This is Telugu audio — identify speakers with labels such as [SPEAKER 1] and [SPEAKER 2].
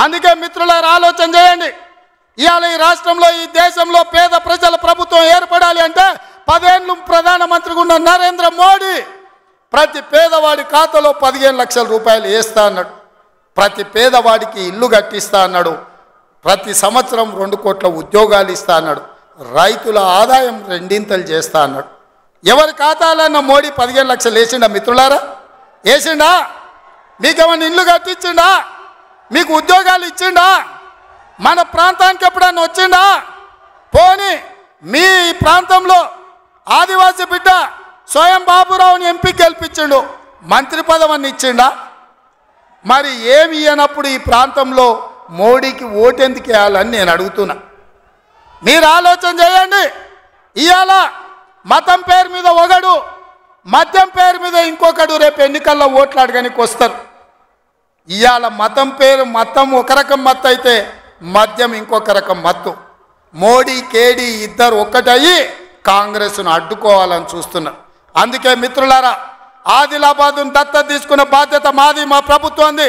[SPEAKER 1] అందుకే మిత్రులారా ఆలోచన చేయండి. ఇవాళ ఈ రాష్ట్రంలో ఈ దేశంలో పేద ప్రజల ప్రభుత్వం ఏర్పడాలి అంటే 10 ఏళ్ళు ప్రధానమంత్రిగా ఉన్న నరేంద్ర మోడీ ప్రతి పేదవాడి ఖాతాలో 15 లక్షల రూపాయలు వేస్తా అన్నాడు. ప్రతి పేదవాడికి ఇల్లు కట్టిస్తా అన్నాడు. ప్రతి సంవత్సరం 2 కోట్ల ఉద్యోగాలు ఇస్తా అన్నాడు. రైతుల ఆదాయం 2 చేస్తా అన్నాడు. ఎవరి ఖాతాలన్న మోడీ 15 లక్షలు వేసిండా మిత్రులారా? వేసిండా? మీకేమన్నా ఇల్లు కట్టించిండా? మీకు ఉద్యోగాలు ఇచ్చిండా? మన ప్రాంతానికి ఎప్పుడన్నా వచ్చిండా? పోనీ మీ ప్రాంతంలో ఆదివాసీ బిడ్డ స్వయం బాబురావుని ఎంపీ గెలిపించిండు, మంత్రి పదవిని ఇచ్చిండా? మరి ఏమి ఇయ్యనప్పుడు ఈ ప్రాంతంలో మోడీకి ఓటెందుకు వేయాలని నేను అడుగుతున్నా. మీరు ఆలోచన చేయండి. ఇవాళ మతం పేరు మీద ఒకడు, మద్యం పేరు మీద ఇంకొకడు రేపు ఎన్నికల్లో ఓట్లు అడగడానికి వస్తారు. ఇవాళ మతం ఒక రకం మత్తు అయితే మద్యం ఇంకొక రకం మత్తు. మోడీ కేడీ ఇద్దరు ఒక్కటయ్యి కాంగ్రెస్ను అడ్డుకోవాలని చూస్తున్నారు. అందుకే మిత్రులారా, ఆదిలాబాద్ను దత్తత తీసుకునే బాధ్యత మాది, మా ప్రభుత్వంది.